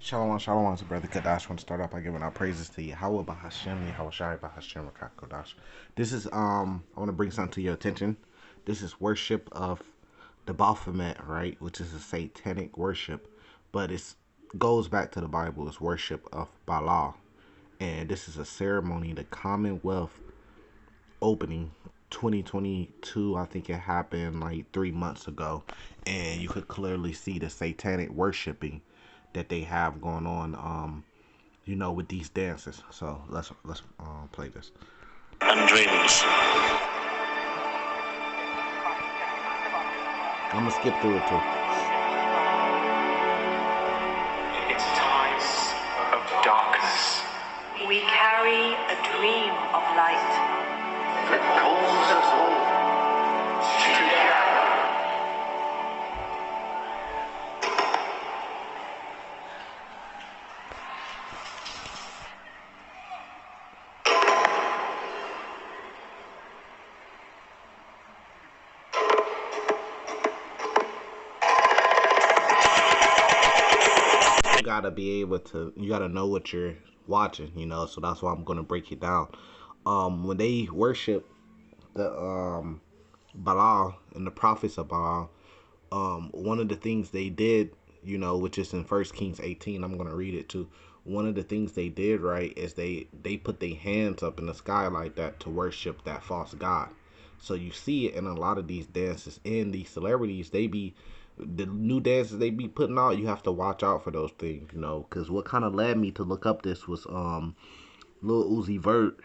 Shalom, shalom, it's Brother Kadash. I want to start off by giving our praises to Yahweh Bahashem, Yahweh Shai Bahashem Kodash. This is I want to bring something to your attention. This is worship of the Baphomet, right? Which is a satanic worship, but it goes back to the Bible. It's worship of Baal, and this is a ceremony, the Commonwealth opening 2022. I think it happened like 3 months ago, and you could clearly see the satanic worshiping that they have going on, with these dances. So let's play this. And dreams. I'm gonna skip through it too. It's times of darkness. We carry a dream of light. That calls us all together. You gotta know what you're watching, so that's why I'm gonna break it down. When they worship the Baal and the prophets of Baal, one of the things they did, which is in 1 Kings 18, I'm gonna read it too. One of the things they did, right, is they put their hands up in the sky like that to worship that false god. So you see it in a lot of these dances, and these celebrities, the new dances they be putting out, you have to watch out for those things, because what kind of led me to look up this was Lil Uzi Vert.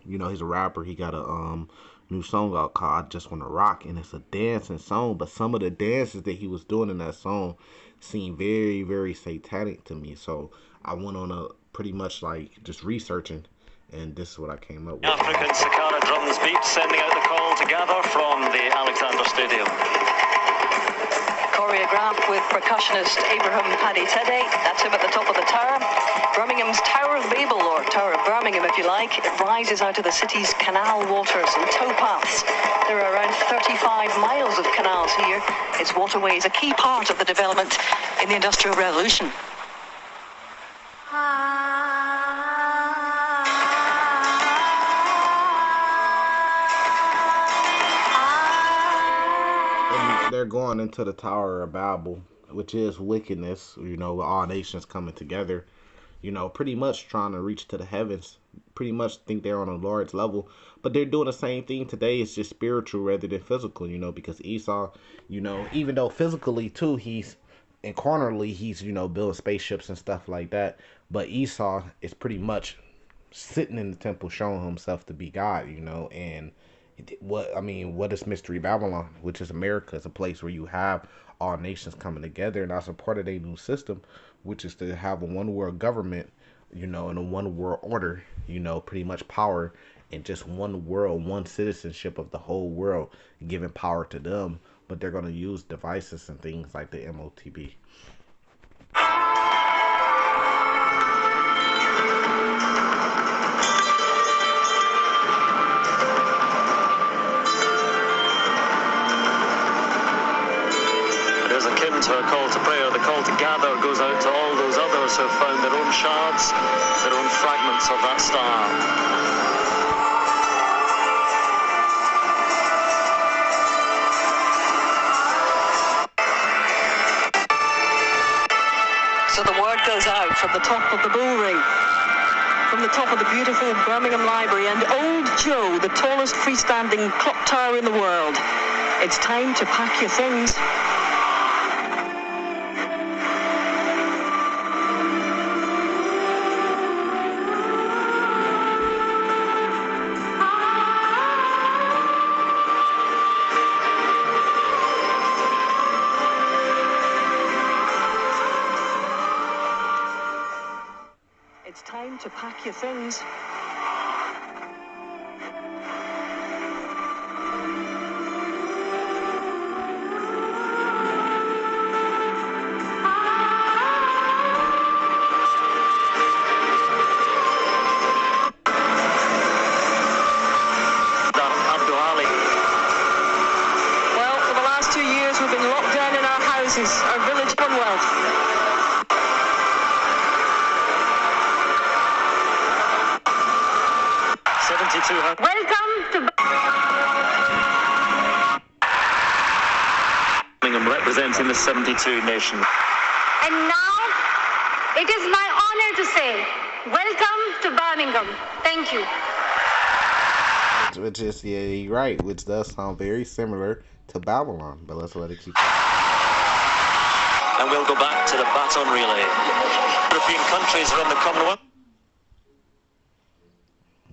He's a rapper. He got a new song out called I Just Wanna Rock, and it's a dancing song, but some of the dances that he was doing in that song seemed very, very satanic to me. So I went on a pretty much like just researching, and this is what I came up with. African Sakara drums beat, sending out the call to gather from the Alexander Stadium. Choreographed with percussionist Abraham Paddy Teddy. That's him at the top of the tower. Birmingham's Tower of Babel, or Tower of Birmingham if you like. It rises out of the city's canal waters and towpaths. There are around 35 miles of canals here. Its waterways a key part of the development in the Industrial Revolution. They're going into the Tower of Babel, which is wickedness, with all nations coming together, pretty much trying to reach to the heavens, pretty much think they're on the Lord's level, but they're doing the same thing today. It's just spiritual rather than physical, because Esau, even though physically too, and carnally, he's, building spaceships and stuff like that, but Esau is pretty much sitting in the temple showing himself to be God, and what is Mystery Babylon, which is America, is a place where you have all nations coming together, and that's a part of their new system, which is to have a one world government, and a one world order, pretty much power in just one world, one citizenship of the whole world, giving power to them, but they're going to use devices and things like the MOTB. To a call to prayer, the call to gather goes out to all those others who have found their own shards, their own fragments of that star. So the word goes out from the top of the bull ring, from the top of the beautiful Birmingham Library, and Old Joe, the tallest freestanding clock tower in the world. It's time to pack your things. It's time to pack your things. Well, for the last 2 years we've been locked down in our houses, our village Commonwealth. 200. Welcome to Birmingham representing the 72 nations. And now it is my honor to say, welcome to Birmingham. Thank you. Which is, yeah, you're right, which does sound very similar to Babylon, but let's let it keep going. And we'll go back to the baton relay. European countries are in the Commonwealth.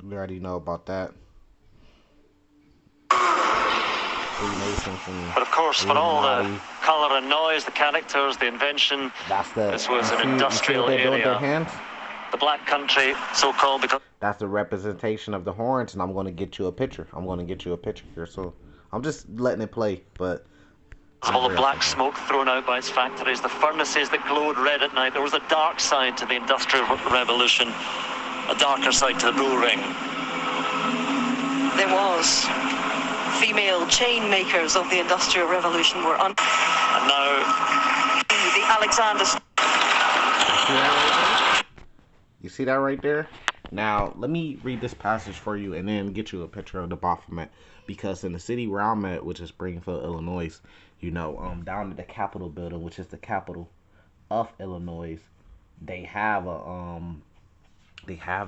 We already know about that. Freemasons and But of course, for all the Illuminati. colour and noise, the characters, the invention, That's the. this was you an see industrial what they built their area. hands? The Black Country, so-called, because That's the representation of the horns, and I'm going to get you a picture. I'm going to get you a picture here, so I'm just letting it play, but all the black smoke thrown out by its factories, the furnaces that glowed red at night. There was a dark side to the Industrial Revolution, a darker side to the bull ring. There was. Female chain makers of the Industrial Revolution were And now, the Alexander. you see that right there? Now, let me read this passage for you and then get you a picture of the Baphomet. Because in the city where I'm at, which is Springfield, Illinois, you know, down at the Capitol building, which is the capital of Illinois, they have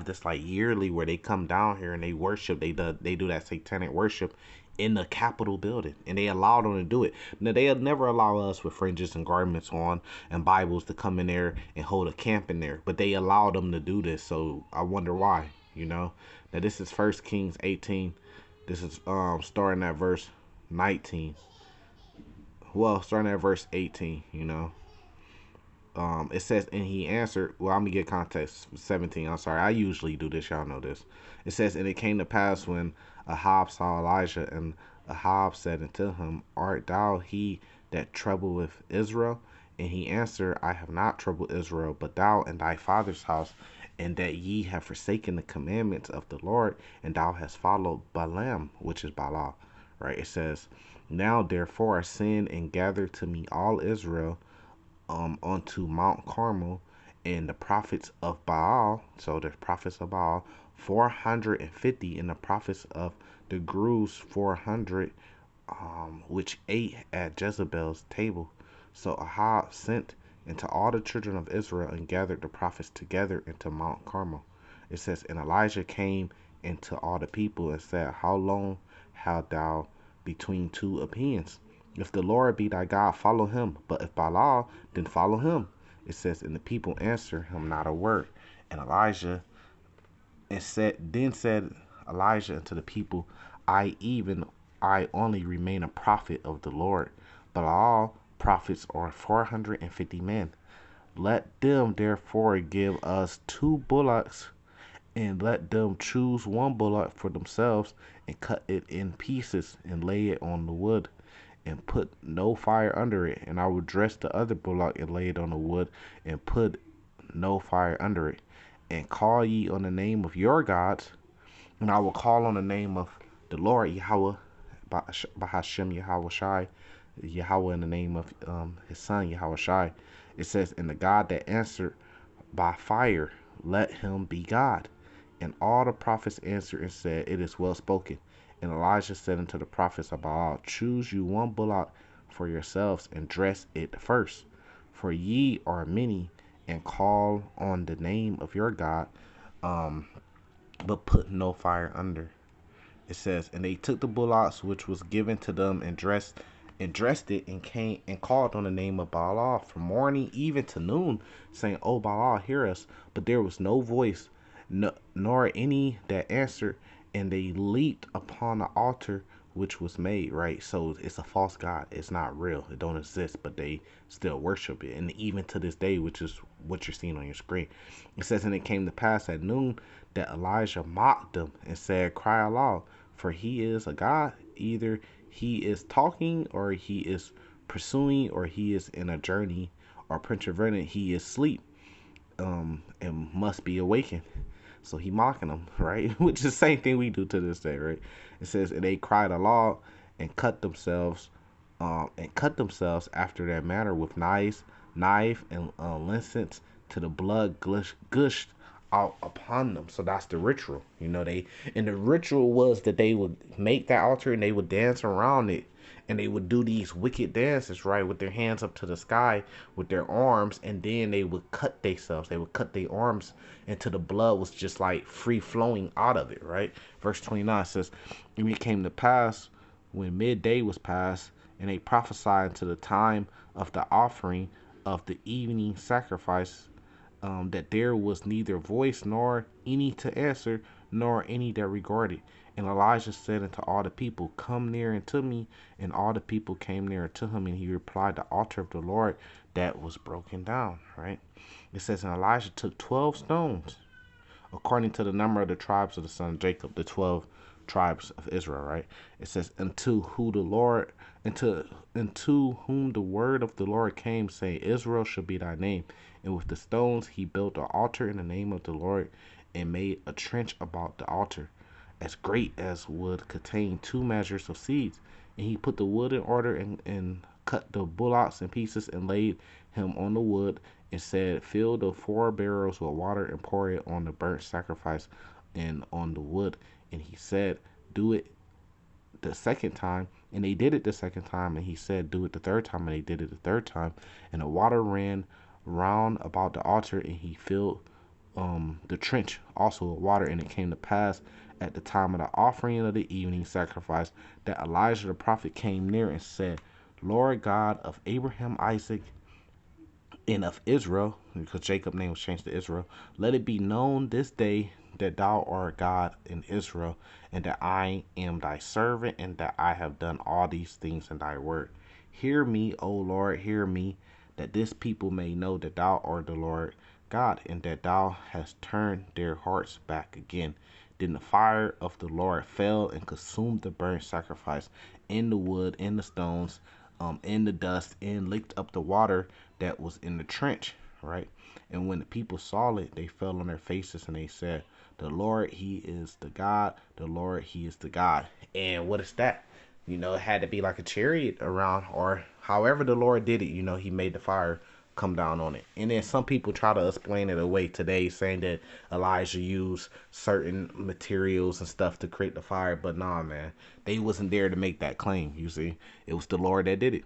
this like yearly where they come down here and they worship. They do that satanic worship in the Capitol building, and they allow them to do it. Now, they'll never allow us with fringes and garments on and Bibles to come in there and hold a camp in there, but they allow them to do this. So I wonder why, you know. Now, this is 1 Kings 18. This is starting at verse 19. Well, starting at verse 18, you know. It says, and he answered, well, I'm going to get context, 17, I'm sorry, I usually do this, y'all know this. It says, and it came to pass when Ahab saw Elijah, and Ahab said unto him, art thou he that troubleth Israel? And he answered, I have not troubled Israel, but thou and thy father's house, and that ye have forsaken the commandments of the Lord, and thou hast followed Balaam, which is Baal, right? It says, now therefore send and gather to me all Israel, onto Mount Carmel, and the prophets of Baal, so the prophets of Baal, 450, and the prophets of the Grus 400, which ate at Jezebel's table. So Ahab sent into all the children of Israel and gathered the prophets together into Mount Carmel. It says, and Elijah came into all the people and said, how long hast thou between two opinions? If the Lord be thy God, follow him. But if Baal, then follow him. It says, and the people answer him not a word. And then said Elijah unto the people, I only remain a prophet of the Lord. But all prophets are 450 men. Let them therefore give us 2 bullocks, and let them choose 1 bullock for themselves, and cut it in pieces, and lay it on the wood, and put no fire under it. And I will dress the other bullock and lay it on the wood, and put no fire under it. And call ye on the name of your gods, and I will call on the name of the Lord Yahweh, Bahashem Yahweh Shai, Yahweh in the name of his son Yahweh Shai. It says, and the God that answered by fire, let him be God. And all the prophets answered and said, it is well spoken. And Elijah said unto the prophets of Baal, choose you 1 bullock for yourselves, and dress it first. For ye are many, and call on the name of your God, but put no fire under. It says, and they took the bullocks which was given to them, and dressed it, and came and called on the name of Baal from morning even to noon, saying, O Baal, hear us. But there was no voice, nor any that answered. And they leaped upon the altar which was made, right? So it's a false god. It's not real. It don't exist, but they still worship it. And even to this day, which is what you're seeing on your screen, it says, and it came to pass at noon that Elijah mocked them and said, cry aloud, for he is a god. Either he is talking, or he is pursuing, or he is in a journey, or prevented he is asleep, and must be awakened. So he mocking them, right? Which is the same thing we do to this day, right? It says, and they cried aloud and cut themselves after their manner with knife and license, to the blood gushed out upon them. So that's the ritual. And the ritual was that they would make that altar and they would dance around it. And they would do these wicked dances, right, with their hands up to the sky, with their arms, and then they would cut themselves. They would cut their arms until the blood was just like free flowing out of it, right? Verse 29 says, "And it came to pass when midday was past, and they prophesied to the time of the offering of the evening sacrifice, that there was neither voice nor any to answer, nor any that regarded. And Elijah said unto all the people, Come near unto me. And all the people came near unto him, and he replied, The altar of the Lord that was broken down. Right? It says, And Elijah took 12 stones, according to the number of the tribes of the son of Jacob, the 12 tribes of Israel, right? It says, unto whom the word of the Lord came, saying, Israel shall be thy name. And with the stones he built an altar in the name of the Lord, and made a trench about the altar, as great as would contain 2 measures of seeds. And he put the wood in order, and cut the bullocks in pieces, and laid him on the wood, and said, Fill the 4 barrels with water, and pour it on the burnt sacrifice and on the wood. And he said, Do it the second time. And they did it the second time. And he said, Do it the third time. And they did it the third time. And the water ran round about the altar, and he filled the trench also with water. And it came to pass at the time of the offering of the evening sacrifice that Elijah the prophet came near and said, Lord God of Abraham, Isaac, and of Israel, because Jacob's name was changed to Israel, let it be known this day that thou art God in Israel, and that I am thy servant, and that I have done all these things in thy word. Hear me, O Lord, hear me, that this people may know that thou art the Lord God, and that thou hast turned their hearts back again. Then the fire of the Lord fell and consumed the burnt sacrifice, in the wood, in the stones, in the dust, and licked up the water that was in the trench, right? And when the people saw it, they fell on their faces, and they said, The Lord, he is the God. The Lord, he is the God. And what is that? It had to be like a chariot around, or however the Lord did it. He made the fire come down on it. And then some people try to explain it away today, saying that Elijah used certain materials and stuff to create the fire. But nah, man, they wasn't there to make that claim. You see, it was the Lord that did it.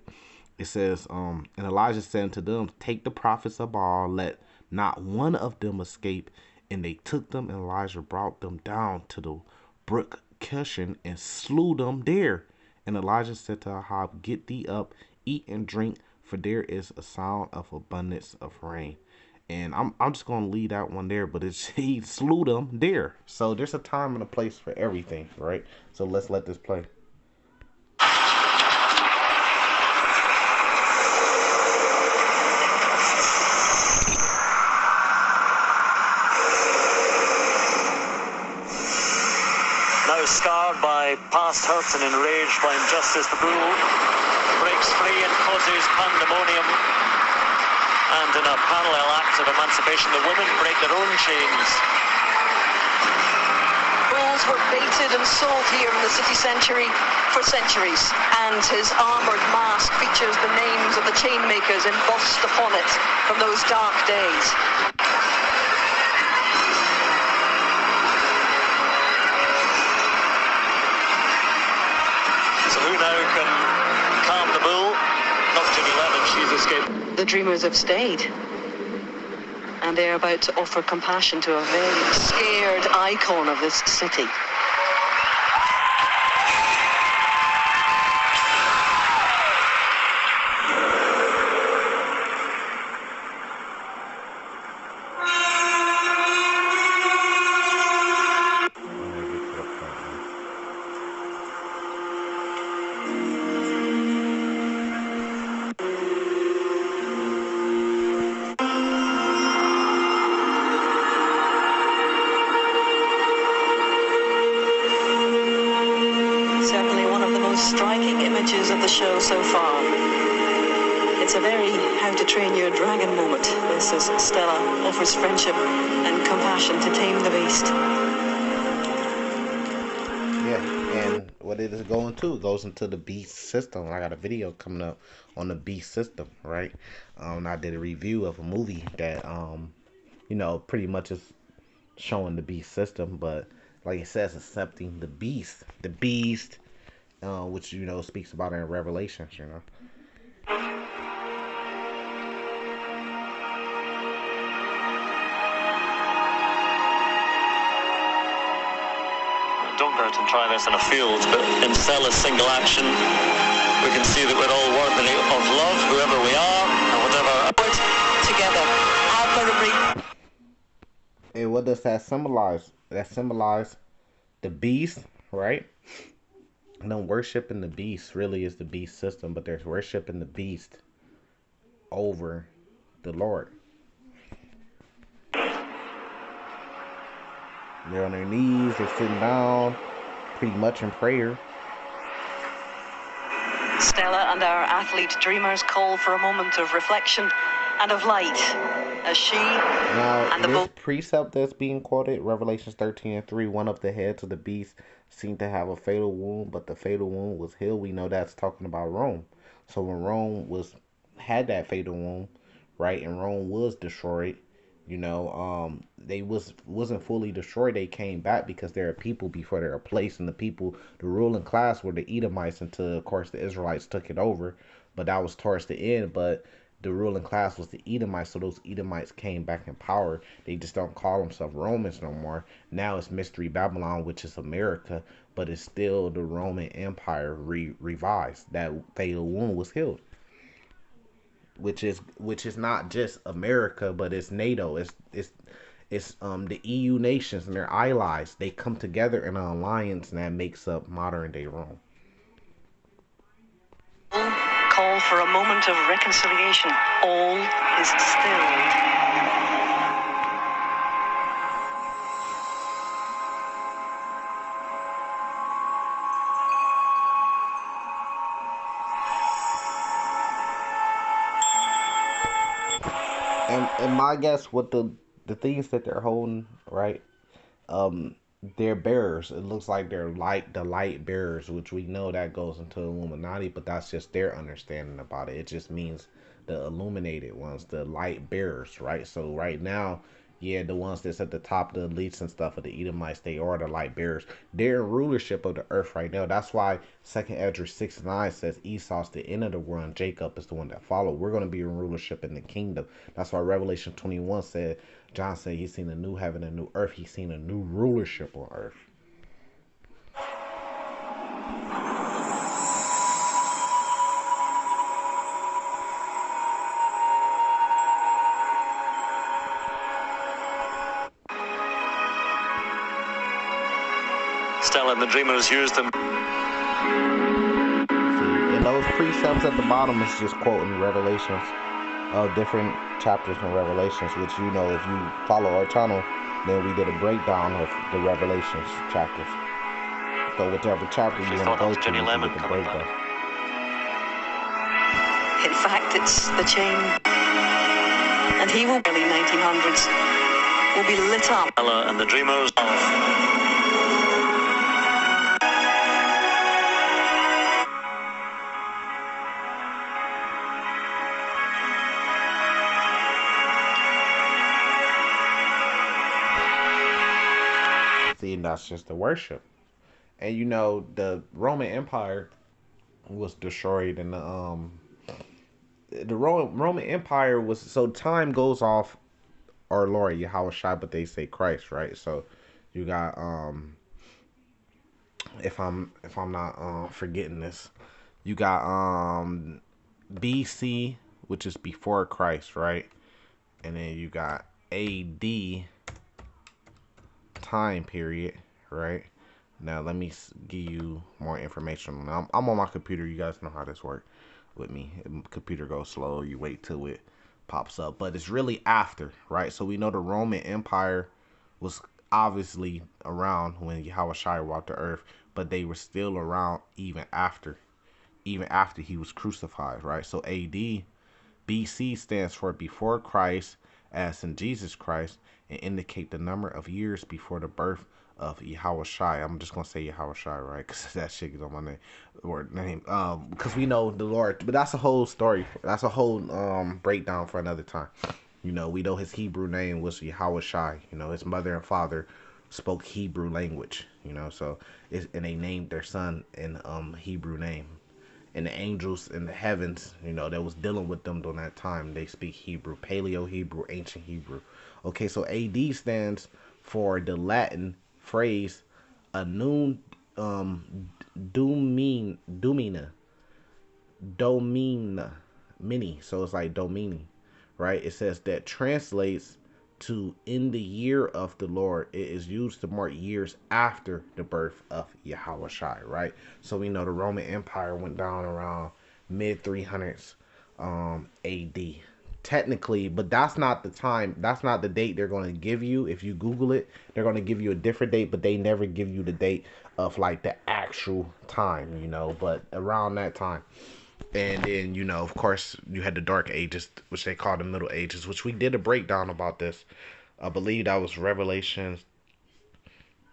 It says, and Elijah said unto them, Take the prophets of Baal, let not one of them escape. And they took them, and Elijah brought them down to the brook Kishon, and slew them there. And Elijah said to Ahab, Get thee up, eat and drink, for there is a sound of abundance of rain. And I'm just gonna leave that one there, but he slew them there. So there's a time and a place for everything, right? So let's let this play. Now scarred by past hurts and enraged by injustice, the bull breaks free and causes pandemonium. And in a parallel act of emancipation, the women break their own chains. Bulls were baited and sold here in the city sanctuary for centuries, and his armoured mask features the names of the chain makers embossed upon it from those dark days. So who now can calm the bull? Not Jimmy Levin, she's escaped. The dreamers have stayed, and they're about to offer compassion to a very scared icon of this city. Striking images of the show so far. It's a very How to Train Your Dragon moment. This is Stella offers friendship and compassion to tame the beast. Yeah, and what it is going to, it goes into the beast system. I got a video coming up on the beast system, right? I did a review of a movie that, pretty much is showing the beast system, but like it says, accepting the beast, which speaks about in Revelations. Don't go out and try this in a field, but in Stella's single action, we can see that we're all worthy of love, whoever we are, and whatever. Together. And what does that symbolize? That symbolize the beast, right? No, worshiping the beast really is the beast system, but there's worshiping the beast over the Lord. They're on their knees, they're sitting down, pretty much in prayer. Stella and our athlete dreamers call for a moment of reflection and of light as she and the this bull. precept that's being quoted, Revelations 13:3, one of the heads of the beast seemed to have a fatal wound, but the fatal wound was healed. We know that's talking about Rome. So when Rome had that fatal wound, right, and Rome was destroyed, they wasn't fully destroyed. They came back because there are people before there are place, and the ruling class were the Edomites until, of course, the Israelites took it over. But that was towards the end. But the ruling class was the Edomites, so those Edomites came back in power. They just don't call themselves Romans no more. Now it's Mystery Babylon, which is America, but it's still the Roman Empire revised. That fatal wound was healed, which is not just America, but it's NATO. It's the EU nations and their allies. They come together in an alliance, and that makes up modern day Rome. Call for a moment of reconciliation. All is stilled. And my guess, what the things that they're holding, right? Um, they're bearers. It looks like they're the light bearers, which we know that goes into Illuminati, but that's just their understanding about it. It just means the illuminated ones, the light bearers, right? So right now, yeah, the ones that's at the top, the elites and stuff of the Edomites, they are the light bearers. They're in rulership of the earth right now. That's why 2nd Esdras 6:9 says Esau's the end of the world and Jacob is the one that followed. We're going to be in rulership in the kingdom. That's why Revelation 21 said, John said he's seen a new heaven and new earth. He's seen a new rulership on earth. Stella and the dreamers used them. And those precepts at the bottom is just quoting Revelations, different chapters in Revelations, which, if you follow our channel, then we did a breakdown of the Revelations chapters. So whichever chapter you want to go to, you can get the breakdown. In fact, it's the chain. And he will, early 1900s, will be lit up. Stella and the dreamers. See, and that's just the worship. And the Roman Empire was destroyed, and the Roman Empire was, so time goes off our Lord Yahweh Shai, but they say Christ, right? So you got if I'm not forgetting this, you got BC, which is before Christ, right? And then you got AD time period, right? Now let me give you more information. I'm on my computer. You guys know how this works with me. Computer goes slow. You wait till it pops up, but it's really after, right? So we know the Roman Empire was obviously around when Yahweh Shai walked the earth, but they were still around even after he was crucified, right? So AD, BC stands for before Christ, as in Jesus Christ, and indicate the number of years before the birth of Yahweh Shai. I'm just gonna say Yahweh Shai, right? Because that shit is on my name. Because we know the Lord, but that's a whole story. That's a whole breakdown for another time. You know, we know his Hebrew name was Yahweh Shai. You know, his mother and father spoke Hebrew language. You know, so and they named their son in Hebrew name. And the angels in the heavens, you know, that was dealing with them during that time, they speak Hebrew, Paleo Hebrew, ancient Hebrew. Okay, so AD stands for the Latin phrase "annum dumina, domina mini." So it's like domini, right? It says that translates to "in the year of the Lord." It is used to mark years after the birth of Yahweh Shai, right? So we know the Roman Empire went down around mid 300s AD. Technically, but that's not the time. That's not the date they're going to give you. If you Google it, they're going to give you a different date, but they never give you the date of like the actual time, you know. But around that time, and then, you know, of course, you had the Dark Ages, which they call the Middle Ages, which we did a breakdown about this. I believe that was Revelation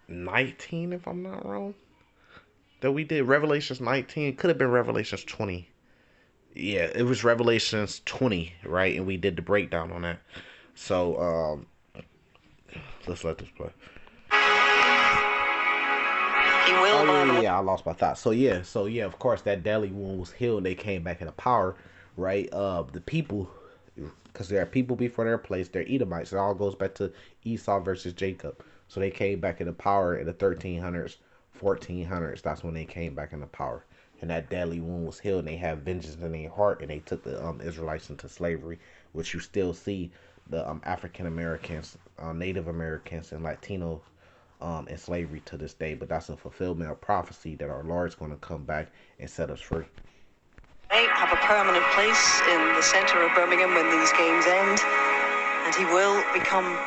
19, if I'm not wrong. That we did Revelations 19. Could have been Revelations 20. Yeah, it was Revelations 20, right? And we did the breakdown on that. So, let's let this play. He will, Oh by the way. yeah, I lost my thought. So yeah, of course that deadly wound was healed. They came back into power, right? The people, because there are people before their place. They're Edomites. It all goes back to Esau versus Jacob. So they came back into power in the 1300s, 1400s. That's when they came back into power, and that deadly wound was healed. And they have vengeance in their heart, and they took the Israelites into slavery, which you still see the African Americans, Native Americans, and Latinos in slavery to this day. But that's a fulfillment of prophecy that our Lord's going to come back and set us free. They have a permanent place in the centre of Birmingham when these games end, and he will become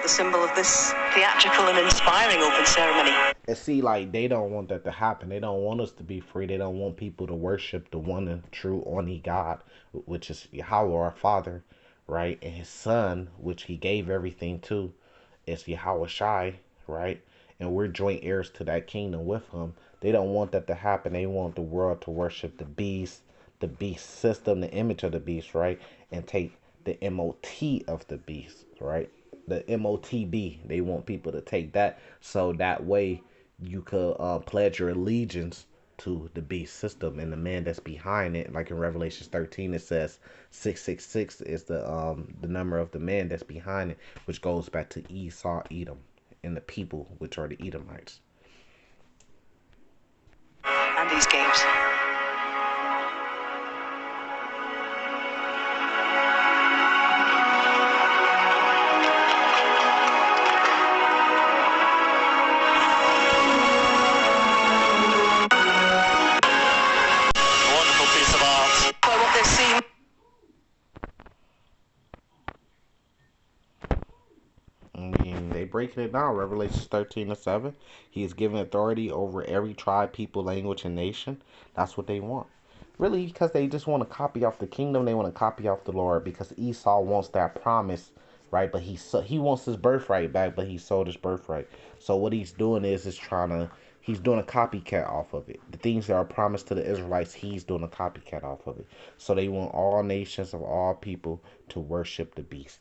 the symbol of this theatrical and inspiring open ceremony. And see, like, they don't want that to happen. They don't want us to be free. They don't want people to worship the one and true only God, which is Yahweh our Father, right? And his Son, which he gave everything to, is Yahweh Shai, right? And we're joint heirs to that kingdom with him. They don't want that to happen. They want the world to worship the beast system, the image of the beast, right? And take the MOT of the beast, right? The MOTB. They want people to take that, so that way you could pledge your allegiance to the beast system and the man that's behind it. Like in Revelation 13, it says 666 is the number of the man that's behind it, which goes back to Esau, Edom, and the people, which are the Edomites. And these games. A wonderful piece of art. By what they've seen. I mean, they breaking it down. Revelation 13:7. He is given authority over every tribe, people, language, and nation. That's what they want. Really, because they just want to copy off the kingdom. They want to copy off the Lord because Esau wants that promise, right? But he wants his birthright back, but he sold his birthright. So what he's doing is he's doing a copycat off of it. The things that are promised to the Israelites, he's doing a copycat off of it. So they want all nations of all people to worship the beast.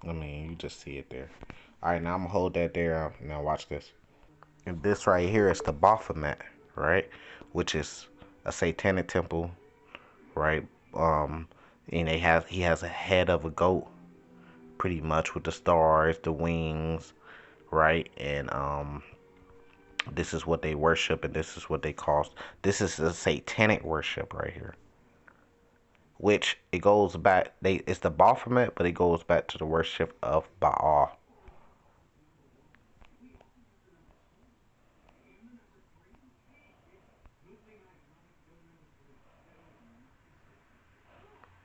I mean, you just see it there. All right, now I'm gonna hold that there. Now watch this. And this right here is the Baphomet, right? Which is a satanic temple, right? And he has a head of a goat, pretty much, with the stars, the wings, right? And this is what they worship, and this is what they call. This is a satanic worship right here. Which it goes back. It's the Baphomet, but it goes back to the worship of Baal.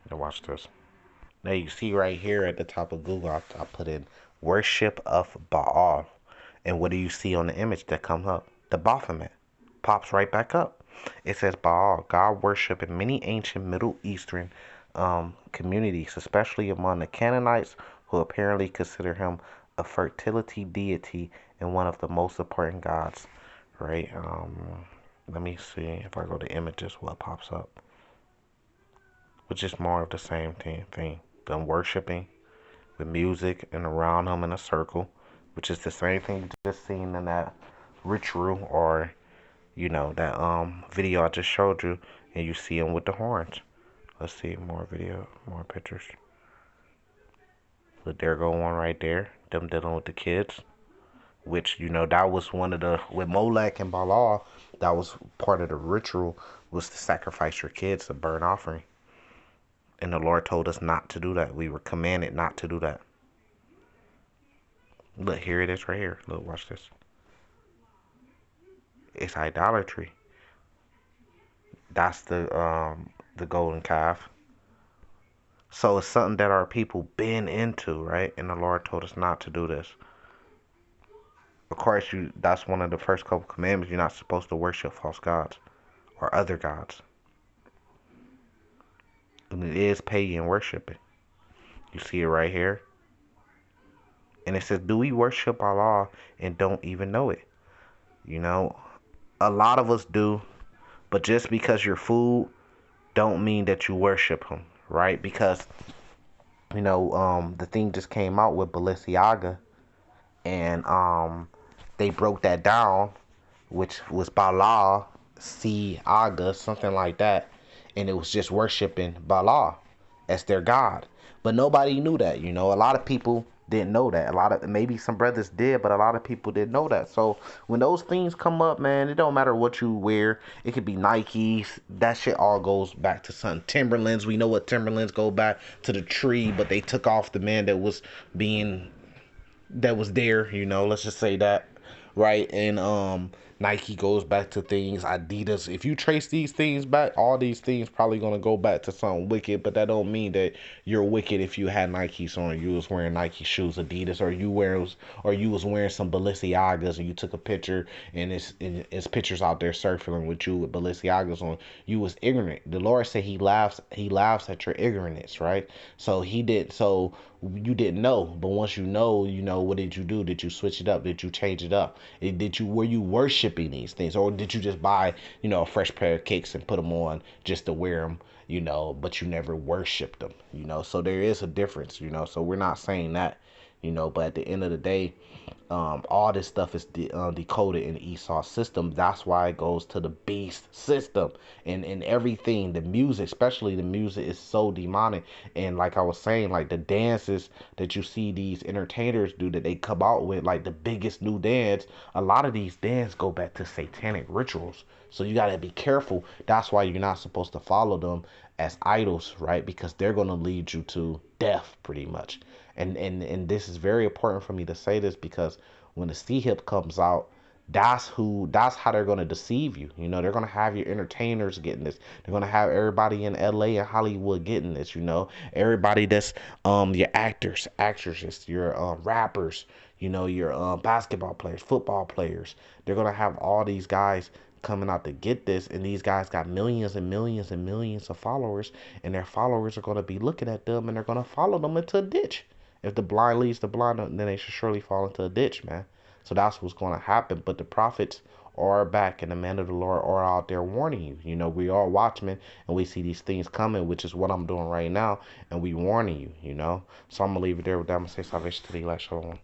Now watch this. Now you see right here at the top of Google, I put in worship of Baal. And what do you see on the image that comes up? The Baphomet pops right back up. It says Baal, God worship in many ancient Middle Eastern communities, especially among the Canaanites, who apparently consider him a fertility deity and one of the most important gods. Right? Let me see if I go to images, what pops up. Which is more of the same thing. Them worshiping with music and around them in a circle, which is the same thing you just seen in that ritual or that video I just showed you, and you see them with the horns. Let's see more video, more pictures. Look, there go one right there. Them dealing with the kids, which that was one of the with Molech and Baal. That was part of the ritual, was to sacrifice your kids, a burnt offering. And the Lord told us not to do that. We were commanded not to do that. Look, here it is right here. Look, watch this. It's idolatry. That's the golden calf. So it's something that our people been into, right? And the Lord told us not to do this. Of course, that's one of the first couple commandments. You're not supposed to worship false gods or other gods. And it is pagan worshiping. You see it right here. And it says, do we worship Allah and don't even know it? A lot of us do. But just because you're food don't mean that you worship him, right? Because, the thing just came out with Balenciaga. And they broke that down, which was Baal, Aga, something like that. And it was just worshiping Baal as their god. But nobody knew that, A lot of people didn't know that. Maybe some brothers did, but a lot of people didn't know that. So when those things come up, man, it don't matter what you wear. It could be Nikes. That shit all goes back to something. Timberlands. We know what Timberlands go back to the tree, but they took off the man that was there, let's just say that, right? And Nike goes back to things, Adidas. If you trace these things back, all these things probably gonna go back to something wicked, but that don't mean that you're wicked if you had Nikes on, you was wearing Nike shoes, Adidas, or you was wearing some Balenciagas and you took a picture and it's pictures out there circling with you with Balenciagas on. You was ignorant. The Lord said he laughs at your ignorance, right? So you didn't know, but once you know, what did you do? Did you switch it up? Did you change it up? Were you worshiping these things, or did you just buy, a fresh pair of kicks and put them on just to wear them, but you never worshipped them, So there is a difference, So we're not saying that, but at the end of the day, all this stuff is decoded in Esau's system. That's why it goes to the beast system, and everything. The music, especially the music, is so demonic. And like I was saying, like the dances that you see these entertainers do, that they come out with, like the biggest new dance. A lot of these dances go back to satanic rituals. So you gotta be careful. That's why you're not supposed to follow them as idols, right? Because they're gonna lead you to death, pretty much. And this is very important for me to say this, because when the C-hip comes out, that's how they're going to deceive you. They're going to have your entertainers getting this. They're going to have everybody in LA and Hollywood getting this, everybody that's your actors, actresses, your rappers, your basketball players, football players. They're going to have all these guys coming out to get this, and these guys got millions and millions and millions of followers, and their followers are going to be looking at them, and they're going to follow them into a ditch. If the blind leads the blind, then they should surely fall into a ditch, man. So that's what's going to happen. But the prophets are back, and the men of the Lord are out there warning you. We are watchmen, and we see these things coming, which is what I'm doing right now, and we warning you, So I'm going to leave it there with that. I'm going to say salvation to the elect. Shalom.